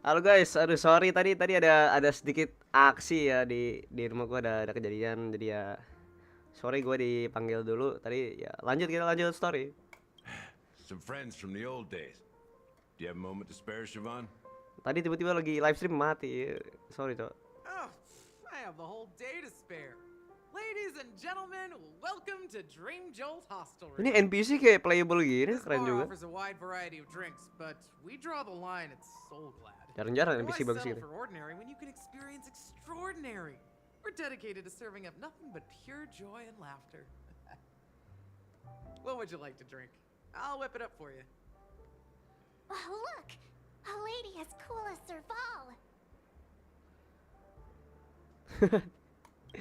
Halo guys, aduh sorry tadi ada sedikit aksi ya di rumah gua ada kejadian jadi ya sorry gua dipanggil dulu tadi ya kita lanjut story. Some friends from the old days. Do you have a moment to spare, Siobhan? Tadi tiba-tiba lagi live stream mati. Sorry, Cok. Oh, I have the whole day to spare. Ladies and gentlemen, welcome to Dream Jolt Hostelry. Ini NPC kayak playable gini, This keren bar juga. offers a wide variety of drinks, but we draw the line at Soul Glad. Jarang-jarang Why NPC bagus settle gini. for ordinary when you can experience extraordinary? We're dedicated to serving up nothing but pure joy and laughter. What would you like to drink? I'll whip it up for you. Oh, look! A lady as cool as Serval.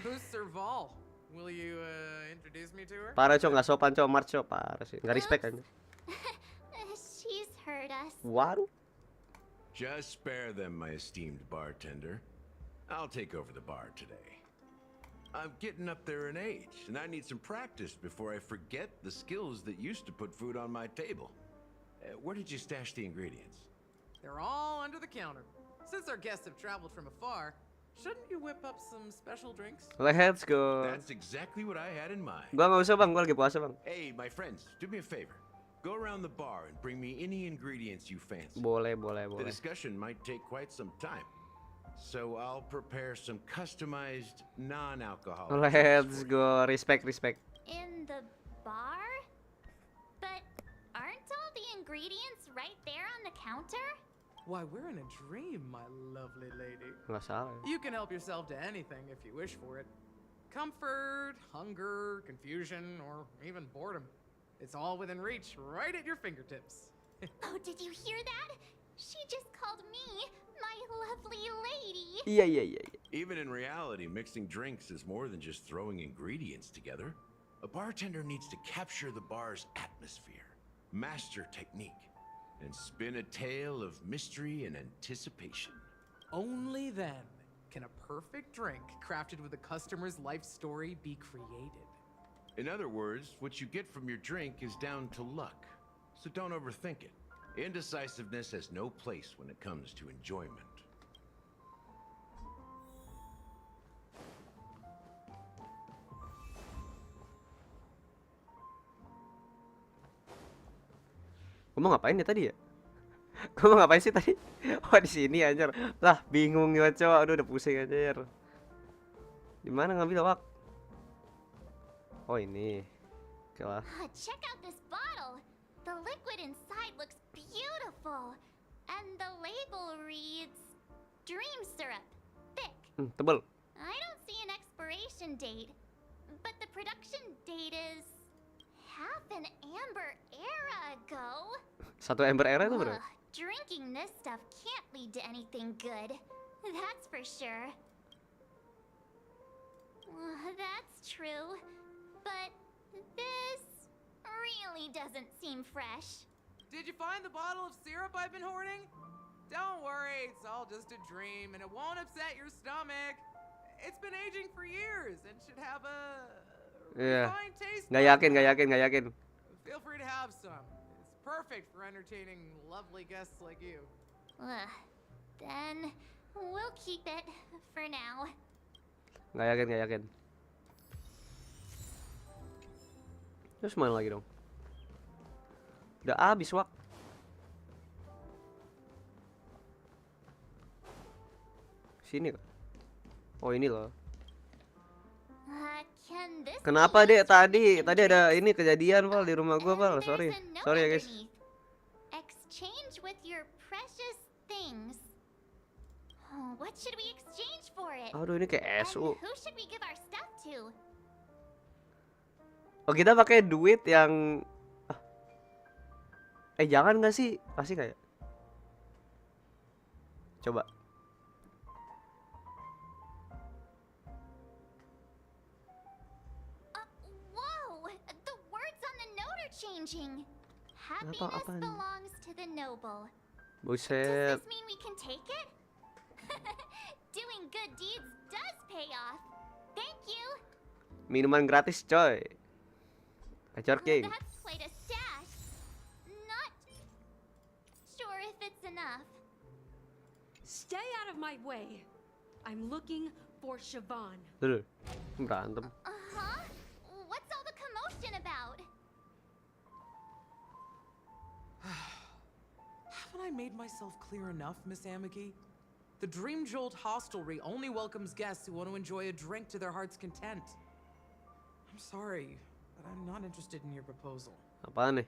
Who's Serval? Will you introduce me to her? Parah, Cok, nggak sopan, Cok. March, Cok. Parah sih. Nggak respect aja. She's heard us. Waduh. Just spare them, my esteemed bartender. I'll take over the bar today. I'm getting up there in age, and I need some practice before I forget the skills that used to put food on my table. Where did you stash the ingredients? They're all under the counter. Since our guests have traveled from afar, shouldn't you whip up some special drinks? Let's go. That's exactly what I had in mind. Gua nggak usah, Bang. Gua lagi puasa, Bang. Hey, my friends, do me a favor. Go around the bar and bring me any ingredients you fancy. Boleh. The discussion might take quite some time, so I'll prepare some customized non-alcoholic Let's drinks for you. go. Respect. In the bar? But aren't all the ingredients right there on the counter? Why, we're in a dream, my lovely lady. Nggak salah. You can help yourself to anything if you wish for it. Comfort, hunger, confusion, or even boredom. It's all within reach, right at your fingertips. Oh, did you hear that? She just called me my lovely lady. Iya. Even in reality, mixing drinks is more than just throwing ingredients together. A bartender needs to capture the bar's atmosphere, master technique, and spin a tale of mystery and anticipation. Only then can a perfect drink crafted with a customer's life story be created. In other words, what you get from your drink is down to luck, so don't overthink it. Indecisiveness has no place when it comes to enjoyment. Gua mau ngapain ya tadi ya? Gua mau ngapain sih tadi? Oh, di sini anjir. Lah, bingung ya, Cok. Aduh, udah pusing anjir. Di mana ngambil Wak? Oh, ini. Oke lah. Check out this bottle. The liquid inside looks beautiful. And the label reads Dream Syrup. Thick. Tebel. I don't see an expiration date. But the production date is half an amber era ago. Satu ember era itu berapa? Drinking this stuff can't lead to anything good. That's for sure. That's true. But this really doesn't seem fresh. Did you find the bottle of syrup I've been hoarding? Don't worry, it's all just a dream and it won't upset your stomach. It's been aging for years and should have a refined taste. Nggak yakin. Feel free to have some. It's perfect for entertaining lovely guests like you. Then we'll keep it for now. Nggak yakin. Terus mana lagi dong? Udah habis, Wak. Sini kok. Oh, ini loh. Kenapa, Dek? Tadi ada ini kejadian, Val, di rumah gua, Val. Sorry ya, guys. Exchange with your precious things. What should we exchange for it? Aduh, ini kayak SU. Who should we give our stuff to? Oh, kita pakai duit yang jangan nggak sih? Pasti kayak. Coba. Whoa! The words on the note are changing. Happiness Apaan? belongs to the noble. Buset. Does this mean we can take it? Doing good deeds does pay off. Thank you. Minuman gratis, coy. Gacor King. That's quite a stash. Not sure if it's enough. Stay out of my way. I'm looking for Siobhan. Tuh, berantem. Uh-huh. What's all the commotion about? Haven't I made myself clear enough, Miss Amiki? The Dream Jolt hostelry only welcomes guests who want to enjoy a drink to their heart's content. I'm sorry, but I'm not interested in your proposal. Apaan nih?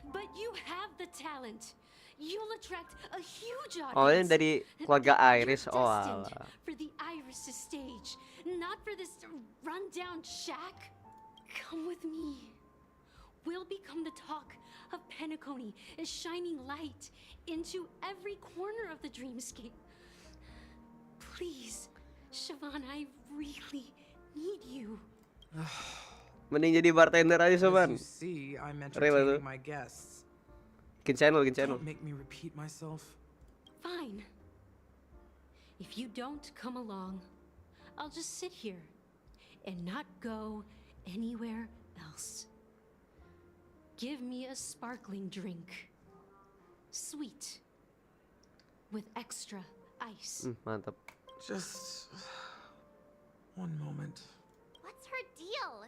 But you have the talent. You'll attract a huge audience. Oh, ini dari keluarga You're Iris. Oh, destined alah. for the Iris stage, not for this rundown shack. Come with me. We'll become the talk of Penacony, a shining light into every corner of the dreamscape. Please, Siobhan, I really need you. Mending jadi bartender aja, As Soban. you see, I'm Rela tuh. entertaining my guests. Bikin channel, bikin channel. Don't make me repeat myself. Fine. If you don't come along, I'll just sit here and not go anywhere else. Give me a sparkling drink. Sweet. With extra ice. Mantap. Just one moment. What's her deal?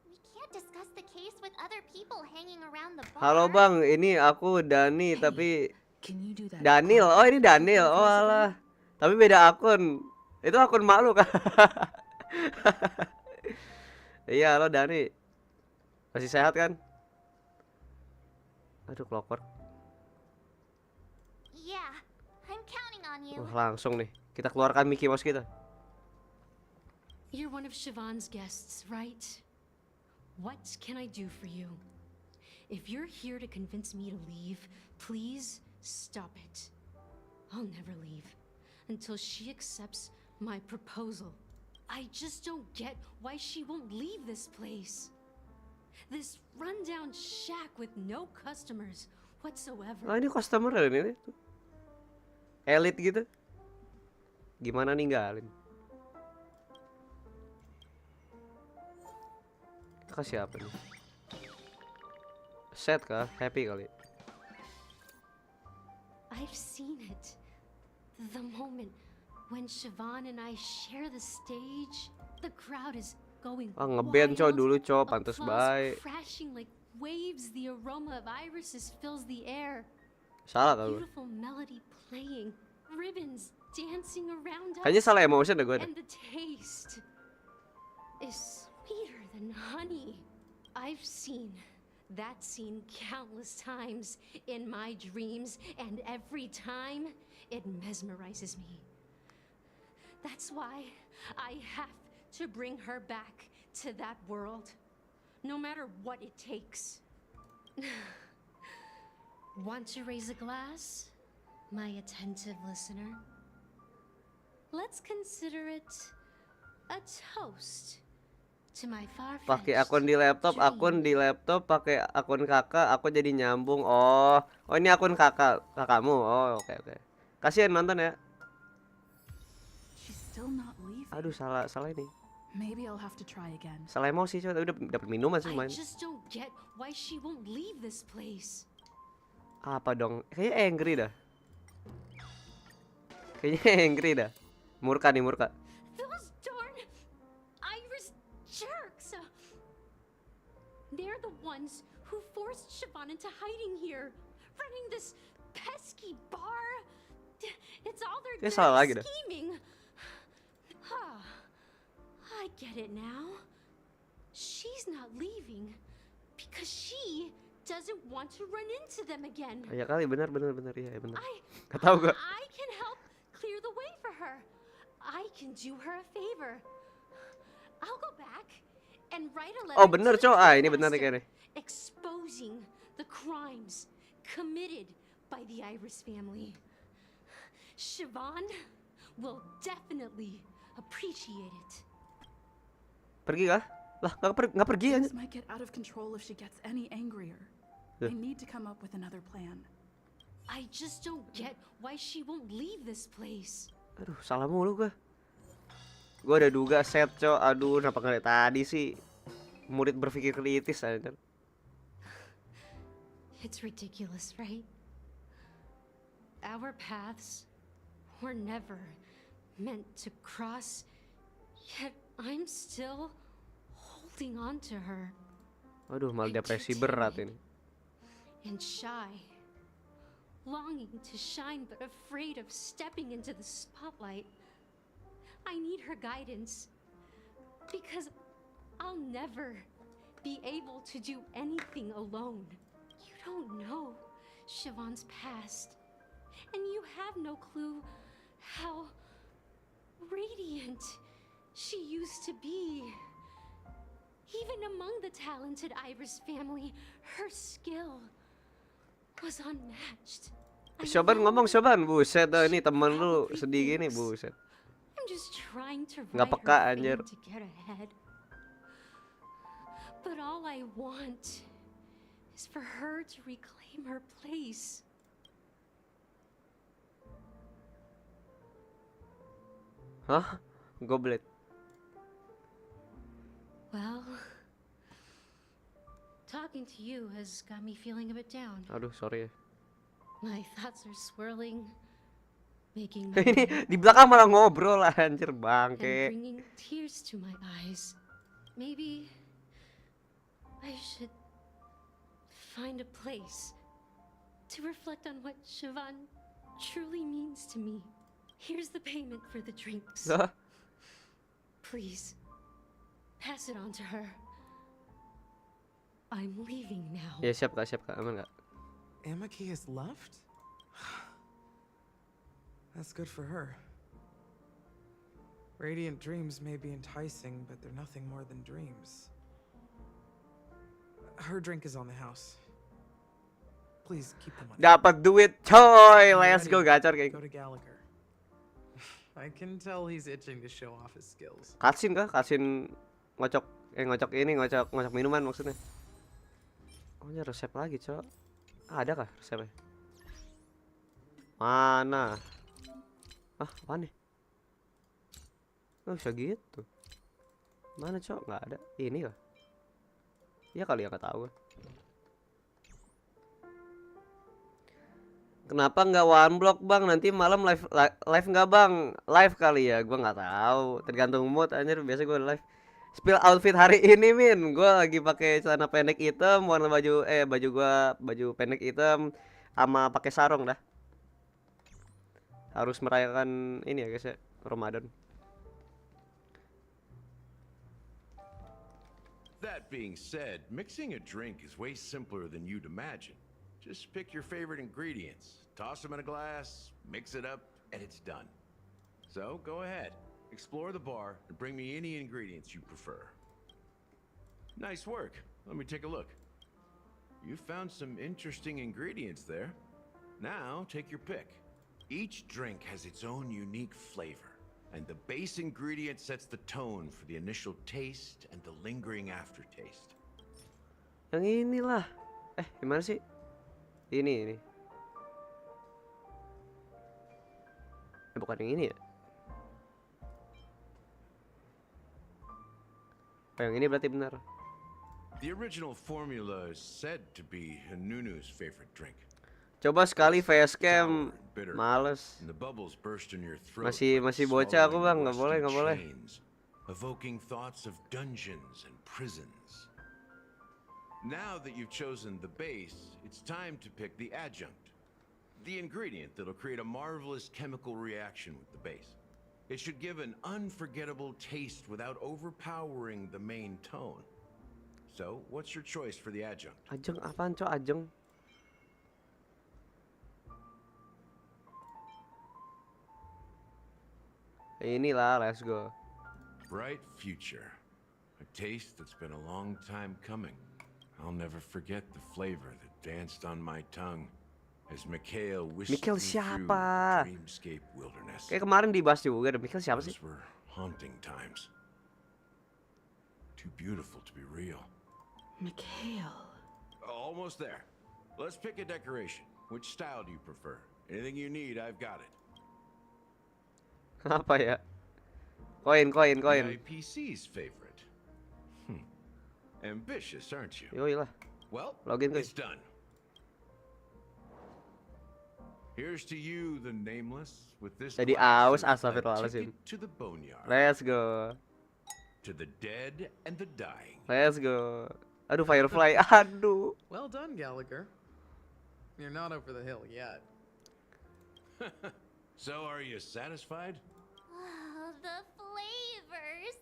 We can't discuss the case with other people hanging around the bar. Halo Bang, ini aku Dani, tapi Can you do that? Daniel. Oh, ini Daniel. Oh, alah. Tapi beda akun. Itu akun mak lu kan? Iya, halo Dani. Masih sehat kan? Aduh, clockwork. Yeah, I'm counting on you. Langsung nih. Kita keluarkan Mickey Mouse kita. You're one of Siobhan's guests, right? What can I do for you? If you're here to convince me to leave, please stop it. I'll never leave until she accepts my proposal. I just don't get why she won't leave this place. This rundown shack with no customers whatsoever. Ah, ini customer ini tuh. Elit gitu. Gimana ninggalin? Kita kasih apa nih? Set kah? Happy kali. I've seen it. The moment when Siobhan and I share the stage, the crowd is going Ah, ngeband cow wild. dulu cow, pantes Applause baik. crashing like waves, the aroma of irises fills the air. Salah kali. Beautiful melody playing, ribbons dancing around us. Kayaknya salah emotion deh gue. And the taste is sweeter than honey. I've seen that scene countless times in my dreams, and every time it mesmerizes me. That's why I have to bring her back to that world, no matter what it takes. Want to raise a glass, my attentive listener? Let's consider it a toast to my far-fetched Pakai akun di laptop, pakai akun kakak, aku jadi nyambung. Oh, ini akun kakakmu. Oh, oke. Kasihan nonton ya. She's still not leaving. Aduh, salah ini. Maybe I'll have to try again. Salah emosi coy, udah dapat minuman sih I main. just don't get why she won't leave this place. Apa dong? Kayaknya angry dah. Kayaknya angry dah. Murka nih, murka. Those darn Irish jerks! They're the ones who forced Siobhan into hiding here, running this pesky bar. It's all their Dia salah lagi dirty dah. scheming. I get it now. She's not leaving because she doesn't want to run into them again. Ya kali, benar iya benar. I Gak tau gue. I can help clear the way for her. I can do her a favor. I'll go back and write a letter. Oh bener to the coy, ini benar nih master, kayaknya. exposing the crimes committed by the Iris family. Siobhan will definitely appreciate it. Pergi kah? Lah, nggak pergi aja. This might get out of control if she gets any angrier. Yeah. I need to come up with another plan. I just don't get why she won't leave this place. Aduh, salah mulu gue. Gue udah duga set coy. Aduh, kenapa nggak dari tadi sih? Murid berpikir kritis aja. It's ridiculous, right? Our paths were never meant to cross, yet I'm still holding on to her. Waduh, malah And depresi too berat timid ini. And shy, longing to shine but afraid of stepping into the spotlight. I need her guidance because I'll never be able to do anything alone. You don't know Siobhan's past, and you have no clue how radiant she used to be. Even among the talented Iris family, her skill was unmatched. I Syoban know ngomong, Syoban, buset dah, ini she temen lu probably sedih gini, thinks buset. I'm just trying to Nggak ride peka, her anjir. fame to get ahead. But all I want is for her to reclaim her place. Hah? Goblet. Well, talking to you has got me feeling a bit down. Aduh, sorry ya. My thoughts are swirling, making Ini my di belakang malah ngobrol, anjir, and bangke. bringing tears to my eyes. Maybe I should find a place to reflect on what Siobhan truly means to me. Here's the payment for the drinks. Hah? Please, pass it on to her. I'm leaving now. Ya siap kak, aman kak. Amaki has left? That's good for her. Radiant dreams may be enticing, but they're nothing more than dreams. Her drink is on the house. Please keep the money. Dapat duit, coy. When Let's you're go ready, gacor kayak. Go to Gallagher. I can tell he's itching to show off his skills. Cutscene kah? Cutscene ngocok ngocok minuman maksudnya. Oh, ini resep lagi, Cok. Ada kah resepnya? Mana? Ah, apaan nih? Oh, bisa gitu. Mana, Cok? Nggak ada. Ini kah? Iya kali ya, nggak tahu. Kenapa nggak one block bang? Nanti malam live nggak bang? Live kali ya, gue nggak tahu. Tergantung mood anjir. Biasa gue live. Spill outfit hari ini min. Gue lagi pakai celana pendek hitam, warna baju pendek hitam, sama pakai sarung dah. Harus merayakan ini ya guys ya, Ramadan. That being said, mixing a drink is way simpler than you'd imagine. Just pick your favorite ingredients, toss them in a glass, mix it up, and it's done. So go ahead, explore the bar, and bring me any ingredients you prefer. Nice work. Let me take a look. You found some interesting ingredients there. Now take your pick. Each drink has its own unique flavor, and the base ingredient sets the tone for the initial taste and the lingering aftertaste. Yang inilah. Gimana sih? Ini. Bukan yang ini ya? Oh, yang ini berarti benar. The original formula is said to be Hanunu's favorite drink. Coba sekali facecam, Sour and bitter, males. and the bubbles burst in your throat. Masih like bocah aku bang, swallowing nggak boleh. rusty chains, evoking thoughts of dungeons and prisons. Now that you've chosen the base, it's time to pick the adjunct, the ingredient that'll create a marvelous chemical reaction with the base. It should give an unforgettable taste without overpowering the main tone. So, what's your choice for the adjunct? Ajeng apaan cok ajeng? Inilah, let's go. Bright future. A taste that's been a long time coming. I'll never forget the flavor that danced on my tongue as Mikhail whisked Mikhail me through siapa? the dreamscape wilderness. Kayak kemarin dibahas juga, Mikhail siapa sih? Those were haunting times. Too beautiful to be real. Mikhail. Almost there. Let's pick a decoration. Which style do you prefer? Anything you need, I've got it. Apa ya? Koin. The IPC's favorite. Ambitious, aren't you? Yoi lah. Well, Login, guys. it's done. Here's to you, the nameless, with this Jadi glass aus, of a astagfirullahaladzim. ticket to the boneyard, Let's go. to the dead and the dying. Let's go. Aduh, Firefly. Aduh. Well done, Gallagher. You're not over the hill yet. So, are you satisfied? Oh, the flavors.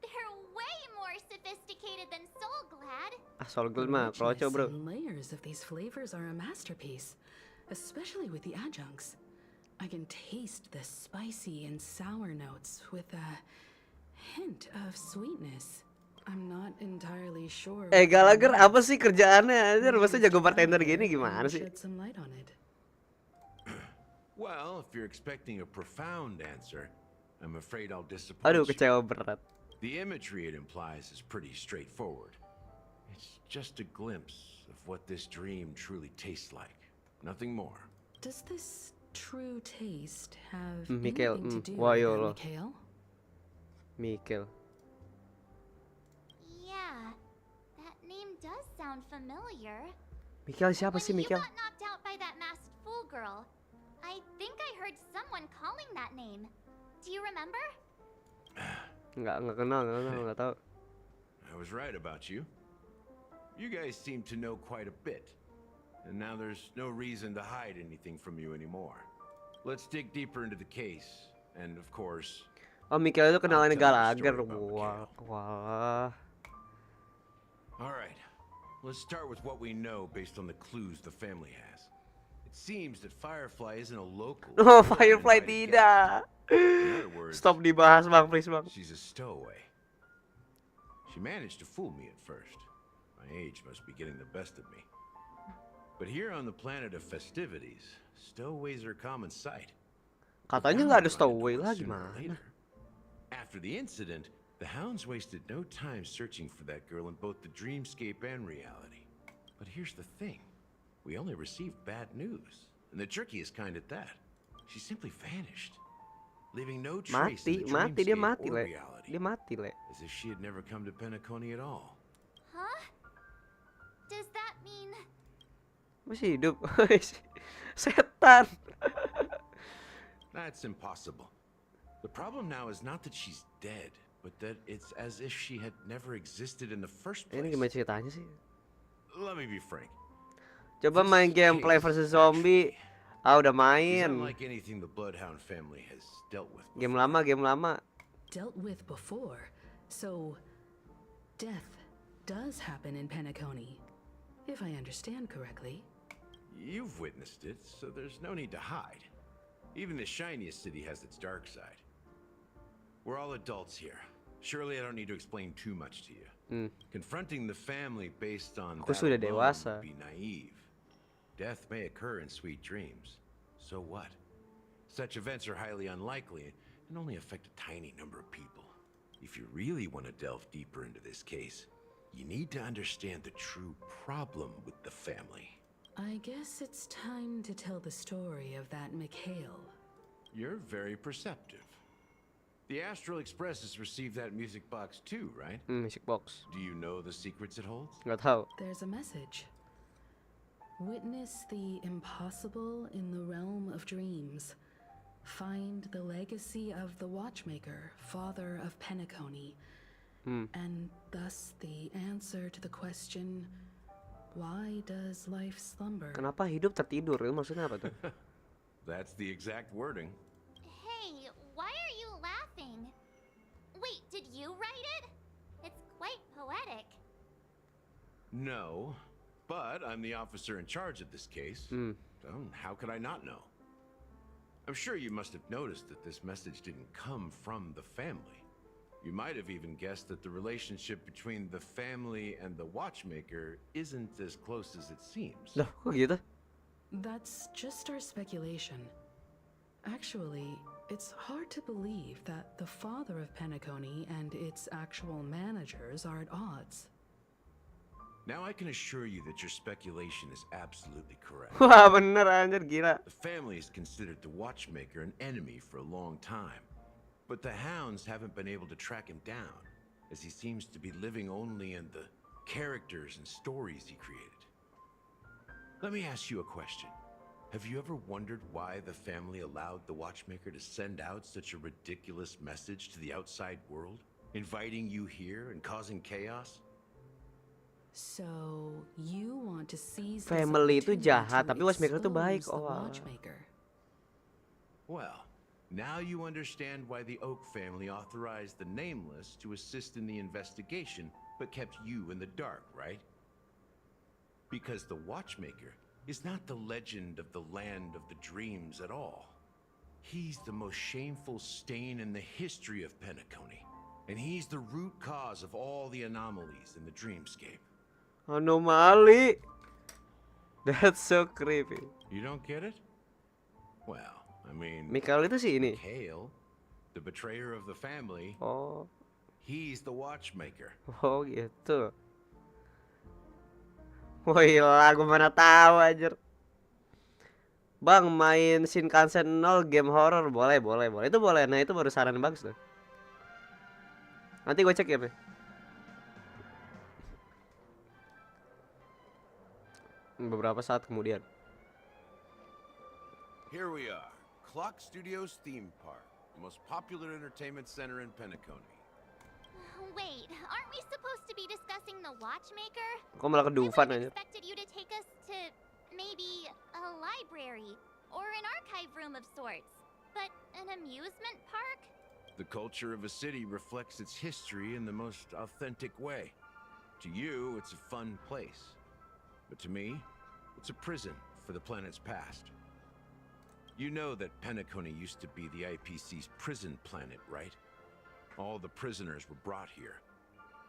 They're way more sophisticated than Soul Glad. Ah, Soul Glad The mah kroco, richness bro. and layers of these flavors are a masterpiece, especially with the adjuncts. I can taste the spicy and sour notes with a hint of sweetness. I'm not entirely sure. Gallagher apa sih kerjaannya anjir? Masa jago bartender gini gimana sih? Shed some light on it. Well, if you're expecting a profound answer, I'm afraid I'll disappoint Aduh, you. kecewa berat. The imagery it implies is pretty straightforward. It's just a glimpse of what this dream truly tastes like. Nothing more. Does this true taste have Mikhail, anything to do wah, with yo that, loh. Mikhail? Mikkel. Yeah, that name does sound familiar. Mikkel siapa When sih you Mikkel? got knocked out by that masked fool girl, I think I heard someone calling that name. Do you remember? Nggak kenal, nggak tahu. I was right about you. You guys seem to know quite a bit. And now there's no reason to hide anything from you anymore. Let's dig deeper into the case. And of course... Oh, Mikkel itu kenalannya I'll tell you a Gallagher. story about Wah, wah. Alright, let's start with what we know based on the clues the family has. It seems that Firefly isn't a local. Oh, or an Firefly invited tidak. guest. In other words, Stop dibahas bang, please bang. she's a stowaway. She managed to fool me at first. My age must be getting the best of me. But here on the planet of festivities, stowaways are a common sight. Katanya nggak ada stowaway lah, gimana? After the incident, the hounds wasted no time searching for that girl in both the dreamscape and reality. But here's the thing. We only received bad news. And the trickiest kind at that. She simply vanished. Leaving no trace in the Mati dia dreamscape mati or le. reality. Dia mati le. As if she had never come to Penacony at all. Huh? Does that mean... Masih hidup. Setan. That's impossible. The problem now is not that she's dead, but that it's as if she had never existed in the first place. Ini gimana ceritanya sih? Let me be frank. Coba This main gameplay case versus zombie. Ah, udah is main. unlike anything the Bloodhound family has dealt with Game before. lama, game lama. Dealt with before, so death does happen in Penacony, if I understand correctly. You've witnessed it, so there's no need to hide. Even the shiniest city has its dark side. We're all adults here. Surely I don't need to explain too much to you. Confronting the family based on Aku that sudah alone dewasa. would be naive. Death may occur in sweet dreams. So what? Such events are highly unlikely and only affect a tiny number of people. If you really want to delve deeper into this case, you need to understand the true problem with the family. I guess it's time to tell the story of that Mikhail. You're very perceptive. The Astral Express has received that music box too, right? Music box. Do you know the secrets it holds? Nggak tahu. There's a message. Witness the impossible in the realm of dreams. Find the legacy of the Watchmaker, father of Penacony. And thus the answer to the question, why does life slumber? Kenapa hidup tertidur? Itu maksudnya apa tuh? That's the exact wording. Hey, why are you laughing? Wait, did you write it? It's quite poetic. No, but I'm the officer in charge of this case. So how could I not know? I'm sure you must have noticed that this message didn't come from the family. You might have even guessed that the relationship between the family and the Watchmaker isn't as close as it seems. Loh, kok gitu? That's just our speculation. Actually, it's hard to believe that the father of Penacony and its actual managers are at odds. Now I can assure you that your speculation is absolutely correct. Wah, bener anjir, gila. The family has considered the Watchmaker an enemy for a long time. But the hounds haven't been able to track him down, as he seems to be living only in the characters and stories he created. Let me ask you a question. Have you ever wondered why the family allowed the watchmaker to send out such a ridiculous message to the outside world, inviting you here and causing chaos? So you want to seize this Family itu opportunity jahat, to tapi watchmaker itu baik. expose the Oh, alah. watchmaker. Well, now you understand why the Oak family authorized the Nameless to assist in the investigation, but kept you in the dark, right? Because the Watchmaker is not the legend of the Land of the Dreams at all. He's the most shameful stain in the history of Penacony, and he's the root cause of all the anomalies in the dreamscape. Anomali. That's so creepy. You don't get it? Well, I mean, Mikael itu sih ini. Kale, the betrayer of the family, Oh, he's the Watchmaker. oh gitu. Woi lah, gue mana tahu anjir. Bang, main Shinkansen 0 game horror boleh. Itu boleh. Nah, itu baru saran bagus tuh. Nanti gue cek ya, Pe. Beberapa saat kemudian. Here we are, Clock Studios theme park, the most popular entertainment center in Penacony. Wait, aren't we supposed to be discussing the watchmaker? Kok malah ke I Dufan would aja. have expected you to take us to maybe a library or an archive room of sorts. But an amusement park? The culture of a city reflects its history in the most authentic way. To you, it's a fun place. But to me, it's a prison for the planet's past. You know that Penacony used to be the IPC's prison planet, right? All the prisoners were brought here,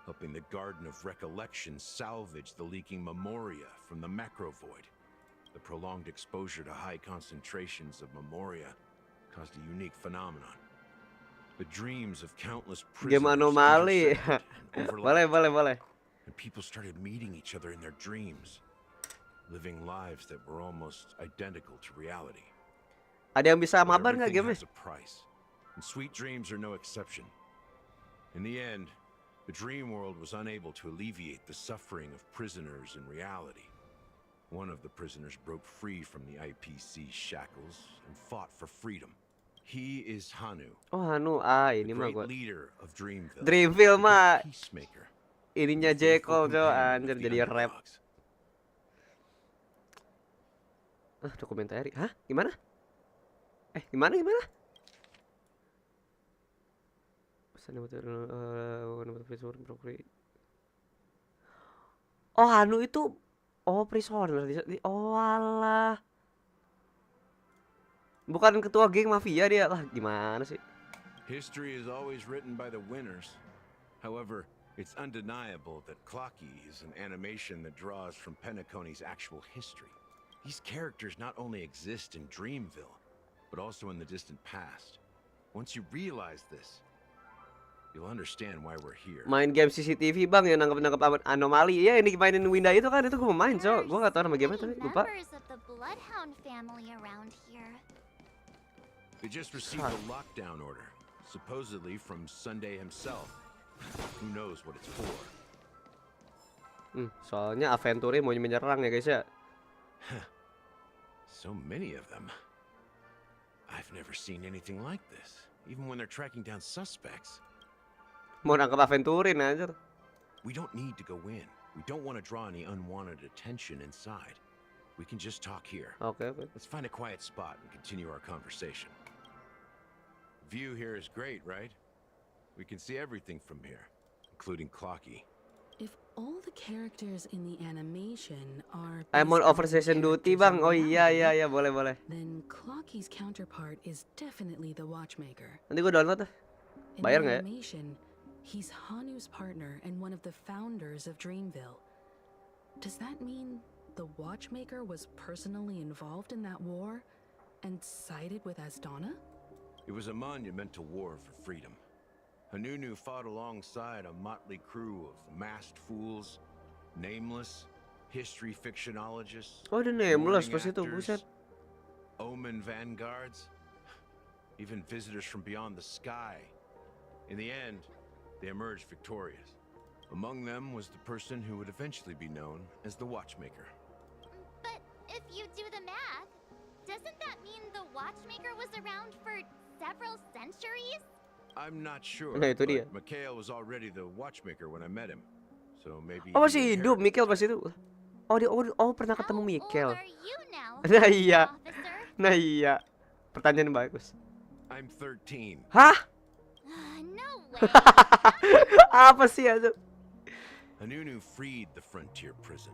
helping the Garden of Recollection salvage the leaking memoria from the macrovoid. The prolonged exposure to high concentrations of memoria caused a unique phenomenon. The dreams of countless prisoners Game anomali. intersected and overlapped, boleh. and people started meeting each other in their dreams, living lives that were almost identical to reality. Ada yang bisa But mabar nggak everything game? has a price, and sweet dreams are no exception. In the end, the dream world was unable to alleviate the suffering of prisoners in reality. One of the prisoners broke free from the IPC shackles and fought for freedom. He is Hanu, Oh, Hanu. the Ini mah great gua. leader of Dreamville. Dreamville the mah great peacemaker. ininya the faithful Jekyll, coy. companion Anjir of the jadi rap. underdogs. Dokumentari. Hah? Gimana? Gimana? Oh, Hanu itu prisoner. Oh, alah. Bukan ketua geng mafia dia. Lah, gimana sih? History is always written by the winners. However, it's undeniable that Clocky is an animation that draws from Penacony's actual history. These characters not only exist in Dreamville, but also in the distant past. Once you realize this, you'll understand why we're here. Main game CCTV bang yang nangkep anomali. Iya, ini mainin Winda itu kan, itu gue main cok. Gue gak tau nama game tapi lupa. Members of the Bloodhound family around here. They just received a lockdown order, supposedly from Sunday himself. Who knows what it's for? Soalnya aventurine mau menyerang ya guys ya. So many of them. I've never seen anything like this, even when they're tracking down suspects. Mau nangkep aventurine anjir. We don't need to go in. We don't want to draw any unwanted attention inside. We can just talk here. Oke. Let's find a quiet spot and continue our conversation. View here is great, right? We can see everything from here, including Clocky. If all the characters in the animation are I'm on based over the session duty characters bang. in Oh iya reality, boleh. then Clocky's counterpart is definitely the watchmaker. Nanti gue download tuh. In Bayar the nggak ya? animation, he's Hanu's partner and one of the founders of Dreamville. Does that mean the watchmaker was personally involved in that war and sided with Asdana? It was a monumental war for freedom. Hanunu fought alongside a motley crew of masked fools, nameless, history fictionologists, Oh, ada nameless warning pas itu, actors, buset. omen vanguards, even visitors from beyond the sky. In the end, they emerged victorious. Among them was the person who would eventually be known as the Watchmaker. But if you do the math, Doesn't that mean the watchmaker was around for several centuries? I'm not sure, Nah, itu dia. but Mikhail was already the watchmaker when I met him. So maybe Oh, he masih hidup inherited Mikel the pas itu. Oh, pernah How ketemu old Mikel. are you now, Nah iya. officer? Nah iya. Pertanyaan bagus. I'm 13. Hah? No way. Apa sih itu? Anunu freed the frontier prison,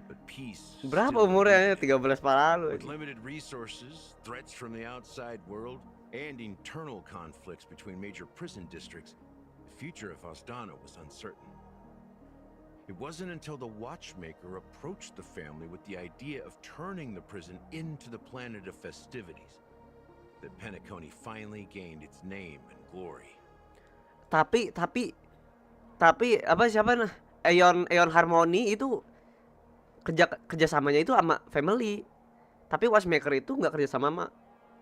but peace Berapa still umurnya? eluded him. 13 tahun lalu. With limited resources, threats from the outside world, and internal conflicts between major prison districts, the future of Osdana was uncertain. It wasn't until the watchmaker approached the family with the idea of turning the prison into the planet of festivities that Penacony finally gained its name and glory. Tapi apa siapa nah? Eon Harmony itu kerjasamanya itu sama family. Tapi watchmaker itu nggak kerja sama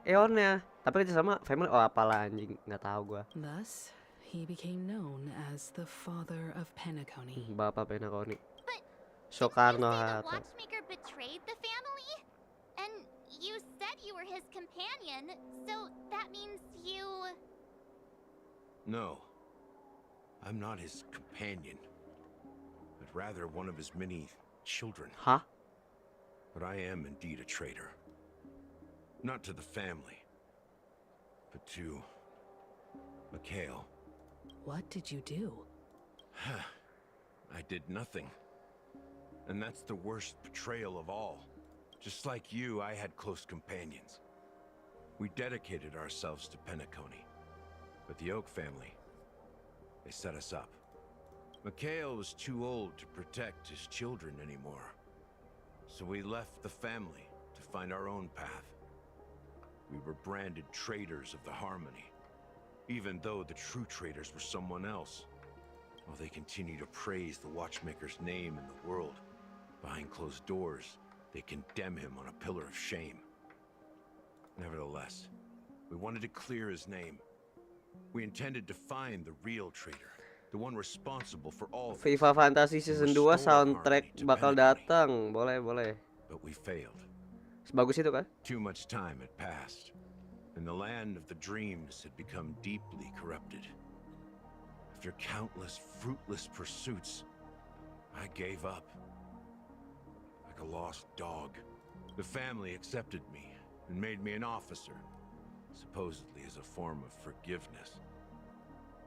Eonnya, tapi kerja sama family. Oh, apalah anjing, nggak tahu gua. Thus, he became known as the father of Penacony. Bapak Penacony. But Soekarno you say the Hatta. watchmaker betrayed the family? And you said you were his companion, so that means you... No, I'm not his companion, but rather one of his many children. Hah? But I am indeed a traitor. Not to the family, but to Mikhail. What did you do? I did nothing. And that's the worst betrayal of all. Just like you, I had close companions. We dedicated ourselves to Penacony. But the Oak family, they set us up. Mikhail was too old to protect his children anymore. So we left the family to find our own path. We were branded traitors of the Harmony, even though the true traitors were someone else. While they continue to praise the Watchmaker's name in the world, behind closed doors, they condemn him on a pillar of shame. Nevertheless, we wanted to clear his name. We intended to find the real traitor, the one responsible for all this, FIFA Fantasy Season 2 soundtrack bakal datang. Boleh. but we failed. Sebagus itu kan? Too much time had passed, and the land of the dreams had become deeply corrupted. After countless fruitless pursuits, I gave up. Like a lost dog, the family accepted me and made me an officer, supposedly as a form of forgiveness.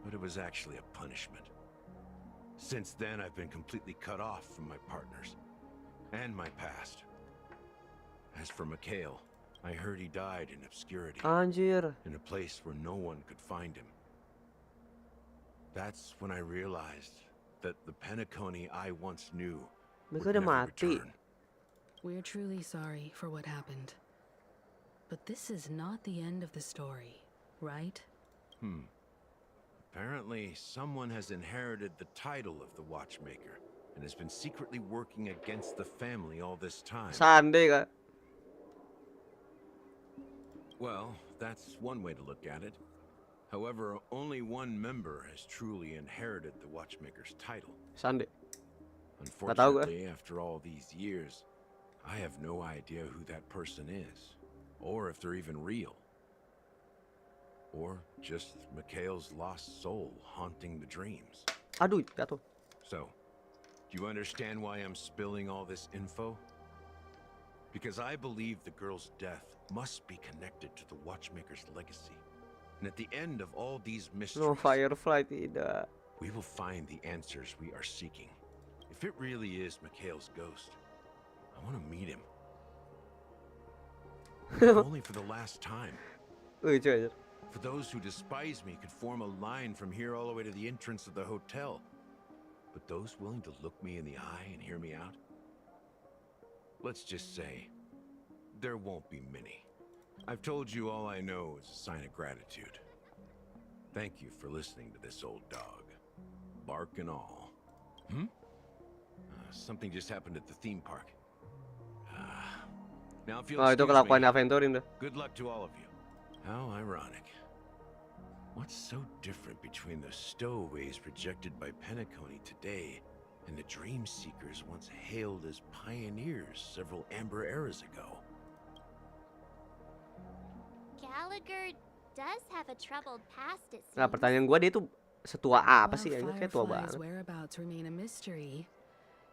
But it was actually a punishment. Since then, I've been completely cut off from my partners and my past. As for Mikhail, I heard he died in obscurity, Anjir. in a place where no one could find him. That's when I realized that the Penacony I once knew would Mereka udah never mati. return. We're truly sorry for what happened. But this is not the end of the story, right? Apparently, someone has inherited the title of the Watchmaker and has been secretly working against the family all this time. Sande kak. Well, that's one way to look at it. However, only one member has truly inherited the Watchmaker's title. Sande. Unfortunately, after all these years, I have no idea who that person is, or if they're even real. Or just Mikhail's lost soul haunting the dreams. Aduh, jatuh. So, do you understand why I'm spilling all this info? Because I believe the girl's death must be connected to the Watchmaker's legacy. And at the end of all these mysteries, No Firefly tidak. we will find the answers we are seeking. If it really is Mikhail's ghost, I want to meet him. If only for the last time. Lucu aja. For those who despise me could form a line from here all the way to the entrance of the hotel. But those willing to look me in the eye and hear me out? Let's just say, there won't be many. I've told you all I know is a sign of gratitude. Thank you for listening to this old dog. Bark and all. Something just happened at the theme park. Now if you'll Oh, itu excuse kelakuan me, aventurine dah. good luck to all of you. How ironic. What's so different between the stowaways rejected by Penacony today and the dream seekers once hailed as pioneers several amber eras ago? Gallagher does have a troubled past, it Nah, seems. pertanyaan gua dia tuh setua apa sih? While Anjir kayak tua Firefly's banget. whereabouts remain a mystery,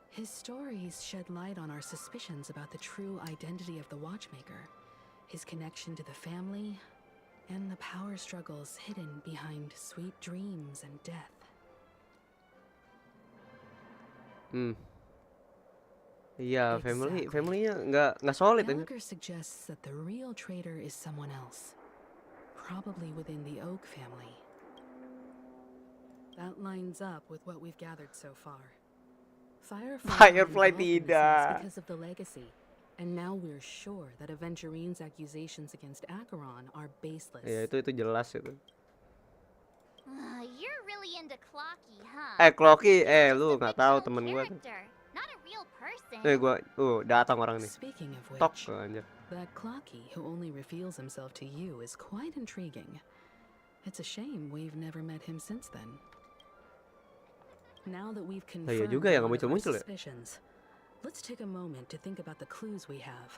his stories shed light on our suspicions about the true identity of the Watchmaker, his connection to the family, and the power struggles hidden behind sweet dreams and death. Iya, Exactly. familynya nggak solid anjir. Gallagher suggests that the real traitor is someone else, probably within the Oak family. That lines up with what we've gathered so far. Firefly got involved in this mess tidak. because of the legacy, and now we're sure that Aventurine's accusations against Acheron are baseless. Ya itu jelas itu. You're really into Clocky, huh? Clocky, He's lu just a nggak tahu fictional temen gua tuh. character, not a real person. Gua datang orang nih. Speaking of Tok which, anjir. that Clocky who only reveals himself to you is quite intriguing. It's a shame we've never met him since then. Now that we've Lah iya confirmed juga ya, nggak all of our muncul-muncul ya? suspicions, let's take a moment to think about the clues we have.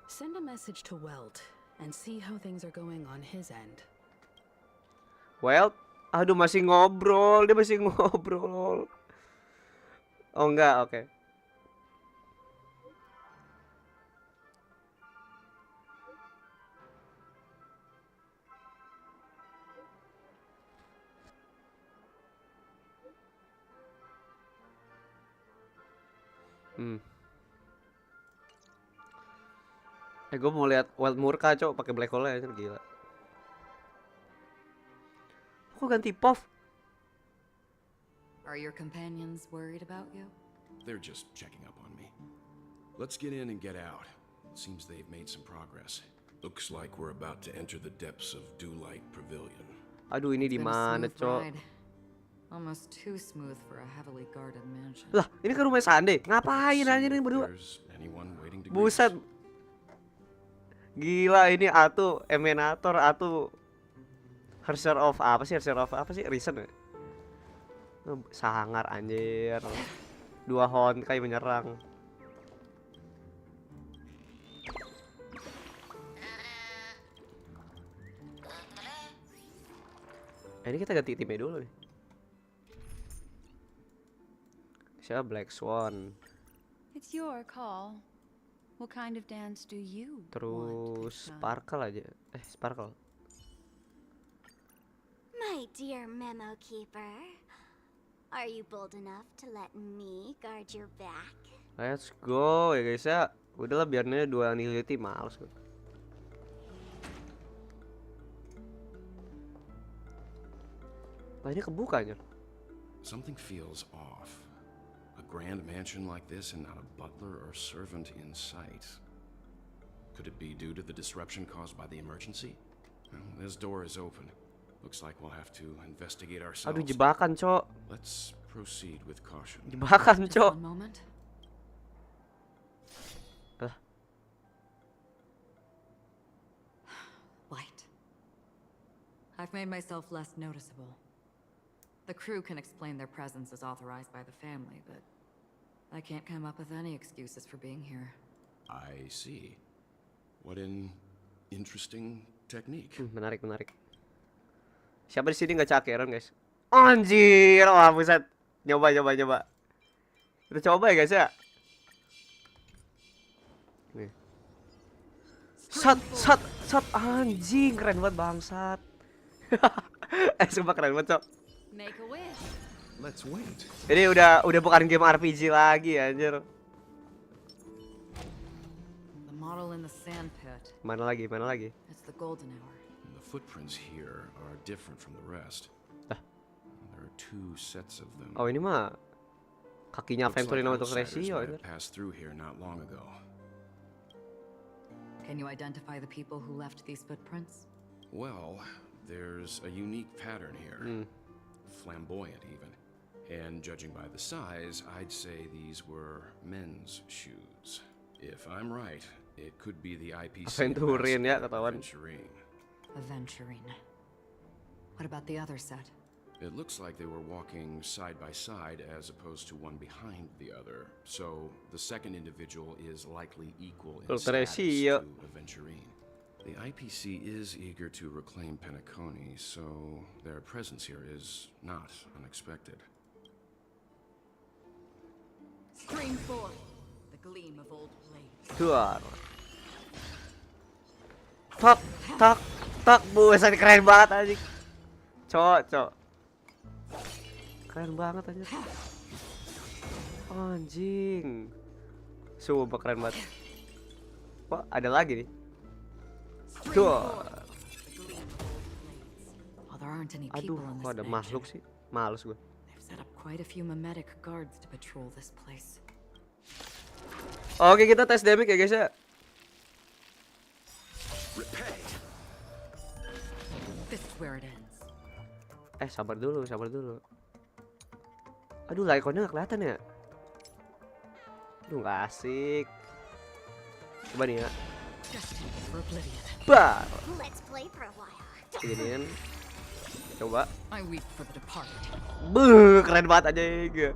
Send a message to Welt and see how things are going on his end. Well, aduh masih ngobrol, dia masih ngobrol. Oh enggak, oke. Gue mau lihat Wild Murka cok pakai black hole aja gila. Kok ganti Puff? Are your companions worried about you? They're just checking up on me. Let's get in and get out. Seems they've made some progress. Looks like we're about to enter the depths of Dewlight Pavilion. Aduh ini di Been a mana smooth cok? ride. Almost too smooth for a heavily guarded mansion. Lah ini kan rumah Sande. Ngapain aja nih berdua? There's anyone waiting to greet Buset. us? Gila ini Atu Emenator Atu HSR of apa sih? HSR of apa sih? Reason ya? Sangar anjir. Dua Honkai menyerang. Ini kita ganti timnya dulu nih. Siapa Black Swan. It's your call. What kind of dance do you Terus want? Sparkle aja. Sparkle. My dear memo keeper, are you bold enough to let me guard your back? Let's go ya guys ya. Udahlah biarnya dua niliti males gue. Lah ini kebuka aja. Something feels off. A grand mansion like this and not a butler or servant in sight. Could it be due to the disruption caused by the emergency? Well, this door is open. Looks like we'll have to investigate ourselves. Aduh jebakan cok. Let's proceed with caution. Jebakan Just cok. one moment. Light. I've made myself less noticeable. The crew can explain their presence as authorized by the family, but I can't come up with any excuses for being here. I see. What an interesting technique. Menarik. Siapa di sini nggak cakeran guys? Anjir, wah buset. Nyoba. Kita coba ya guys ya. Nih. Sat anjing keren banget bangsat. Sumpah keren banget cok. Make a wish. Let's wait. Ini udah bukan game RPG lagi anjir. The model in the sand pit. Mana lagi? It's the golden hour. The footprints here are different from the rest. Ah. There are two sets of them. Oh ini mah kakinya Looks like aventurine untuk outsiders Resio might anjir. have passed through here not long ago. Can you identify the people who left these footprints? Well, there's a unique pattern here. Flamboyant even. And judging by the size, I'd say these were men's shoes. If I'm right, it could be the IPC Aventurine ya ambassador, ketahuan. Aventurine. Aventurine. What about the other set? It looks like they were walking side by side as opposed to one behind the other. So the second individual is likely equal in Look, status Resio. to Aventurine. The IPC is eager to reclaim Penacony, so their presence here is not unexpected. Spring forth, the gleam of old blades. Duar. Tak, tak, tak, buset keren banget anjing. Cok. Keren banget anjing. Anjing. Sumpah keren banget. Wah, ada lagi nih. Duh. Aduh, kok ada makhluk sih? Males gue. They've set up quite a few mimetic guards to patrol this place. Oke, kita tes damage ya guys ya. This is where it ends. Sabar dulu. Aduh, ikonnya nggak kelihatan ya. Aduh, nggak asik. Coba nih ya. Bar. Let's play for a while. Giniin. Coba. I weep for the departed. Keren banget aja.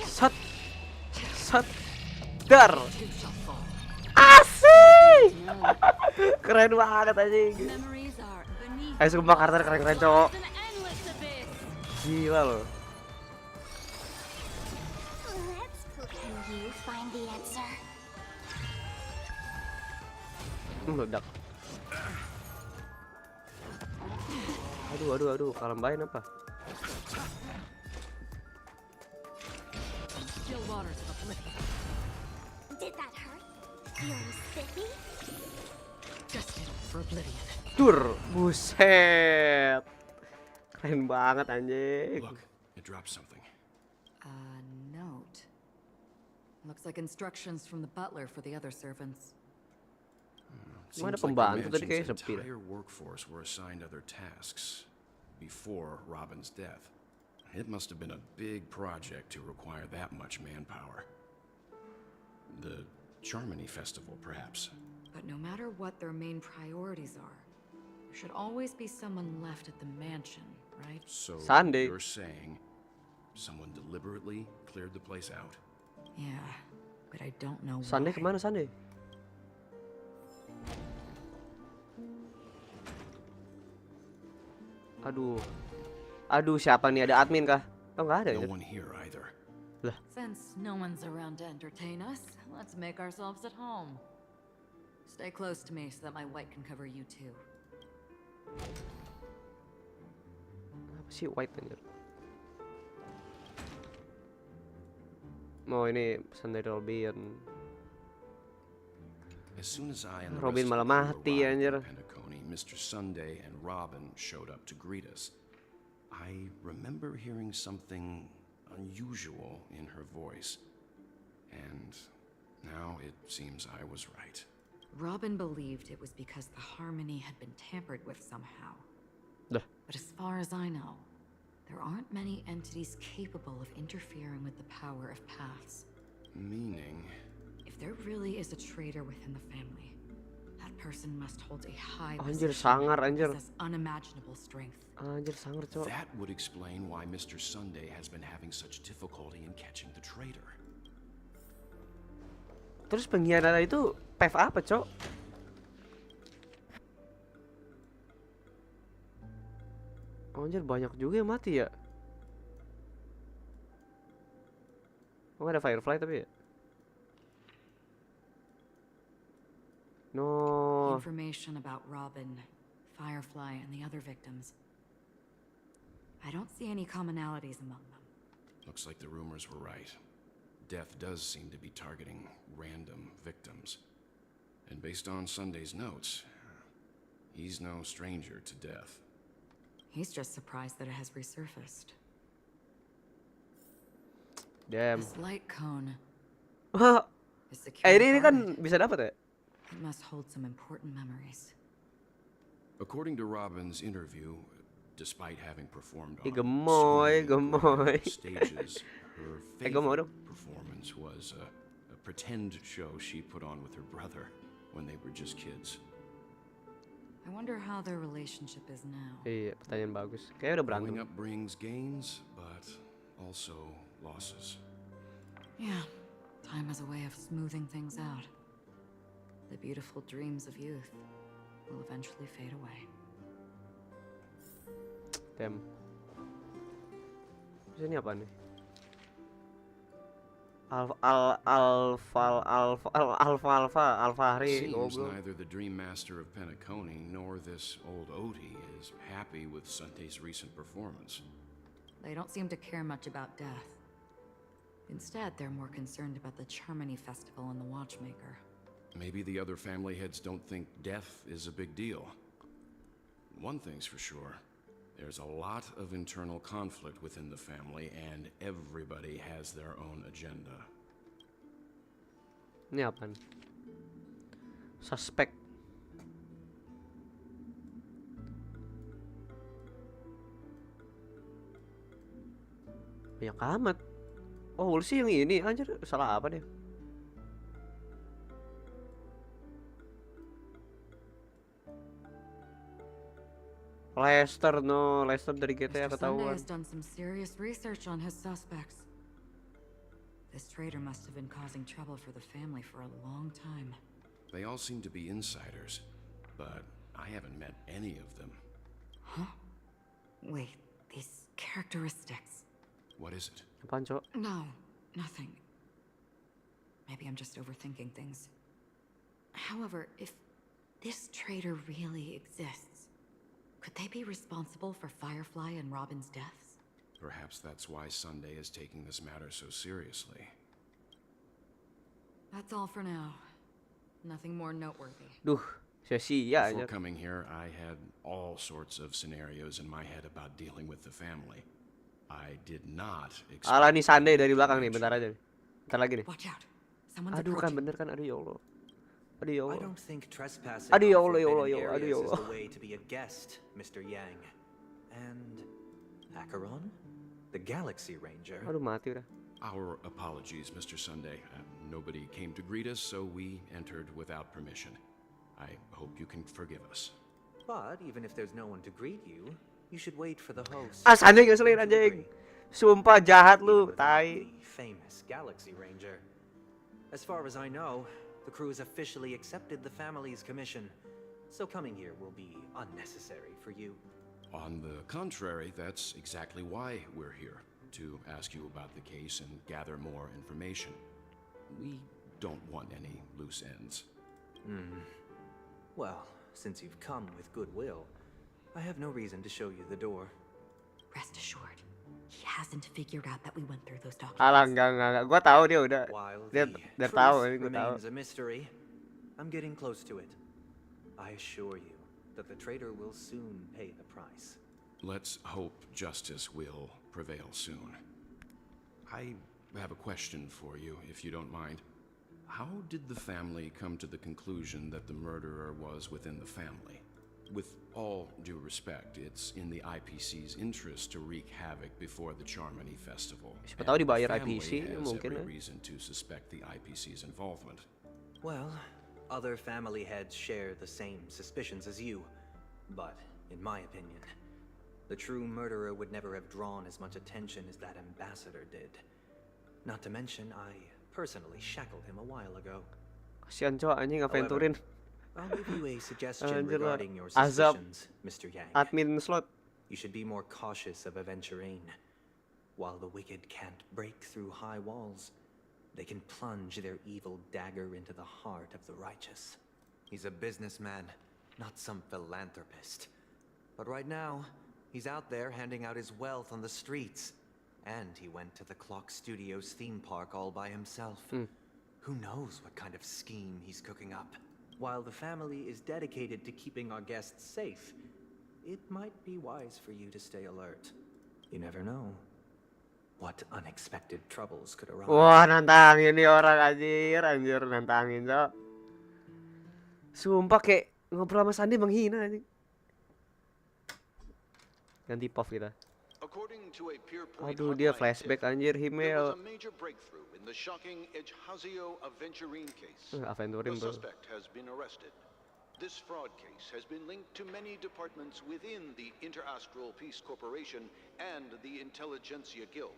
Sat. Dar. Asik. Keren banget anjing. Sumpah karakter keren cowok. Gila loh. Can you find the answer? Meledak. Aduh, kalambain apa? Did that hurt? Feeling spiffy? Dur, buset. Keren banget anjing. Look, it dropped something. A note. Looks like instructions from the butler for the other servants. Mana Seems like the pembantu tadi mansion's kayak sepi dah. entire workforce were assigned other tasks before Robin's death. It must have been a big project to require that much manpower. The Charmony Festival, perhaps. But no matter what their main priorities are, there should always be someone left at the mansion, right? So Sunday. you're saying someone deliberately cleared the place out? Yeah, but I don't know Sunday why. kemana Sunday? Aduh, siapa nih? Ada admin kah? Oh, nggak ada ya? No one here either. Since no one's around to entertain us, let's make ourselves at home. Stay close to me so that my white can cover you too. Apa sih white anjir? Mau ini Sunday Robin. As soon as I and the Robin rest malah of the crew mati, arrived anjir. at Penacony, Mr. Sunday and Robin showed up to greet us. I remember hearing something unusual in her voice, and now it seems I was right. Robin believed it was because the harmony had been tampered with somehow. Dah. But as far as I know, there aren't many entities capable of interfering with the power of paths. Meaning, If there really is a traitor within the family, that person must hold a high Anjir, position sangar, and anjir. possess unimaginable strength. Anjir, sangar cowok. that would explain why Mr. Sunday has been having such difficulty in catching the traitor. Terus pengkhianatan itu PEV apa, Cok? Anjir, banyak juga yang mati ya. Oh, ada Firefly tapi ya? No. Information about Robin, Firefly, and the other victims. I don't see any commonalities among them. Looks like the rumors were right. Death does seem to be targeting random victims. And based on Sunday's notes, he's no stranger to death. He's just surprised that it has resurfaced. Damn. This light cone is secure. Ini kan bisa dapat ya? It must hold some important memories. According to Robin's interview, despite having performed on gemoy, so many gemoy. grand stages, her Gemoy favorite dong. performance was a pretend show she put on with her brother when they were just kids. I wonder how their relationship is now. Iya, pertanyaan bagus. Kayaknya udah berantem. Growing up brings gains, but also losses. Yeah, time has a way of smoothing things out. The beautiful dreams of youth. will eventually fade away. Damn. Terus ini apa nih? Alfahri. Seems neither the Dream Master of Penacony nor this old Odie is happy with Sunday's recent performance. They don't seem to care much about death. Instead, they're more concerned about the Charmony Festival and the Watchmaker. Maybe the other family heads don't think death is a big deal. One thing's for sure. There's a lot of internal conflict within the family, and everybody has their own agenda. Ini apa nih? Suspek. Banyak amat. Oh, sih yang ini anjir, salah apa deh? Lester dari GTA Mr. Sunday ketahuan. has done some serious research on his suspects. This traitor must have been causing trouble for the family for a long time. They all seem to be insiders, but I haven't met any of them. Huh? Wait, these characteristics. What is it? Apaan, Cok? No, nothing. Maybe I'm just overthinking things. However, if this traitor really exists, could they be responsible for Firefly and Robin's deaths? Perhaps that's why Sunday is taking this matter so seriously. That's all for now. Nothing more noteworthy. Duh, sia-sia Before aja. coming here, I had all sorts of scenarios in my head about dealing with the family. I did not expect... Alah nih Sunday dari belakang nih, bentar aja nih. Bentar lagi nih. Watch out. Someone's Aduh kan approaching. bener kan, aduh ya Allah. Aduh ya I Allah. don't think trespassing Aduh ya on Allah, ya Allah, forbidden ya Allah, aduh ya areas is Allah. the way to be a guest, Mr. Yang. And Acheron, the Galaxy Ranger. Aduh mati udah. Our apologies, Mr. Sunday. Nobody came to greet us, so we entered without permission. I hope you can forgive us. But even if there's no one to greet you, you should wait for the host. Ah, Sunday ngeselin anjing. Sumpah jahat lu, Even without tai. the famous Galaxy Ranger. As far as I know, the crew has officially accepted the family's commission, so coming here will be unnecessary for you. On the contrary, that's exactly why we're here, to ask you about the case and gather more information. We don't want any loose ends. Well, since you've come with goodwill, I have no reason to show you the door. Rest assured, he hasn't figured out that we went through those documents. Alah enggak. Gua tahu dia udah. While Dia the tahu, truth ini gua tahu. remains a mystery, I'm getting close to it. I assure you that the traitor will soon pay the price. Let's hope justice will prevail soon. I have a question for you, if you don't mind. How did the family come to the conclusion that the murderer was within the family? With all due respect, it's in the IPC's interest to wreak havoc before the Charmony Festival. Siapa tahu and the dibayar family IPC, has mungkin every ya. reason to suspect the IPC's involvement. Well, other family heads share the same suspicions as you, but in my opinion, the true murderer would never have drawn as much attention as that ambassador did. Not to mention, I personally shackled him a while ago. Kasihan Cok anjing aventurine. I'll give you a suggestion Anjir lah. regarding your Azab. suspicions, Mr. Yang. Admin slot. You should be more cautious of aventurine. While the wicked can't break through high walls, they can plunge their evil dagger into the heart of the righteous. He's a businessman, not some philanthropist. But right now, he's out there handing out his wealth on the streets. And he went to the Clock Studios theme park all by himself. Who knows what kind of scheme he's cooking up? While the family is dedicated to keeping our guests safe, it might be wise for you to stay alert. You never know what unexpected troubles could arise. Wah, nantangin nih orang anjir nantangin Cok. Sumpah kayak ngobrol sama Sandi menghina anjing. Ganti pop kita. According to a Peerpoint Aduh dia hotline flashback tip, anjir there was email. a major breakthrough in the shocking Ejhazio aventurine case. Aventurine The bro. suspect has been arrested. This fraud case has been linked to many departments within the Interastral Peace Corporation and the Intelligentsia Guild,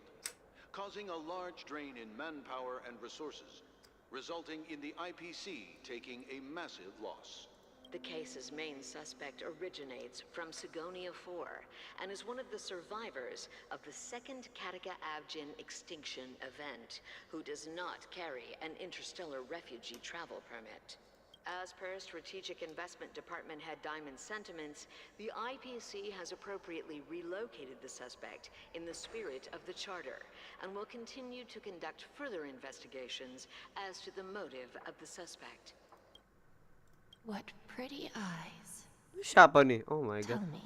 causing a large drain in manpower and resources, resulting in the IPC taking a massive loss. The case's main suspect originates from Sigonia 4 and is one of the survivors of the second Kataka Avgin extinction event, who does not carry an interstellar refugee travel permit. As per Strategic Investment Department Head Diamond's sentiments, the IPC has appropriately relocated the suspect in the spirit of the Charter and will continue to conduct further investigations as to the motive of the suspect. What pretty eyes. Siapa nih? Oh my god. Tell me,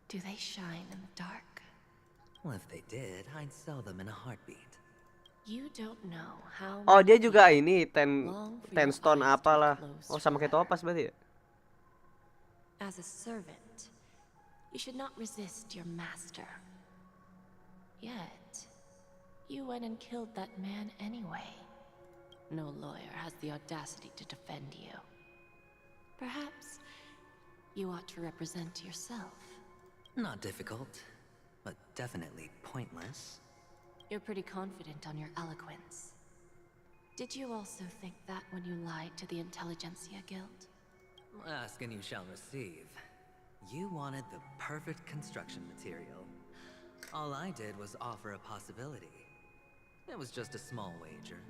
do they shine in the dark? Well, if they did, I'd sell them in a heartbeat. You don't know how Oh, dia many juga people ini long for ten your stone eyes to apalah. close Oh, sama kayak forever. Topaz berarti ya? As a servant, you should not resist your master. Yet, you went and killed that man anyway. No lawyer has the audacity to defend you. Perhaps you ought to represent yourself. Not difficult, but definitely pointless. You're pretty confident on your eloquence. Did you also think that when you lied to the Intelligentsia Guild? Ask and you shall receive. You wanted the perfect construction material. All I did was offer a possibility. It was just a small wager.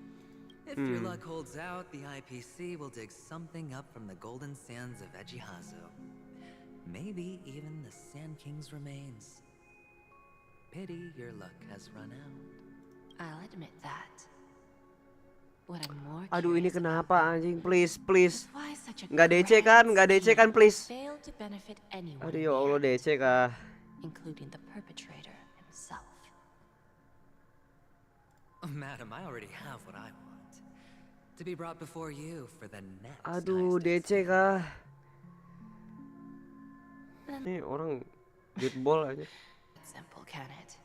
If your luck holds out, the IPC will dig something up from the golden sands of Ejihazo. Maybe even the Sand King's remains. Pity your luck has run out. I'll admit that. What I'm more Aduh, ini curious kenapa about anjing? Please, please. is why such a Nggak DC kan? grand Nggak DC scheme kan, please? failed to benefit anyone Aduh in ya the Allah, end, DC kah? including the perpetrator himself. Madam, I already have what I want. To be brought before you for the next. Aduh, DC kah? Ini orang duit bol aja. Simple, can it?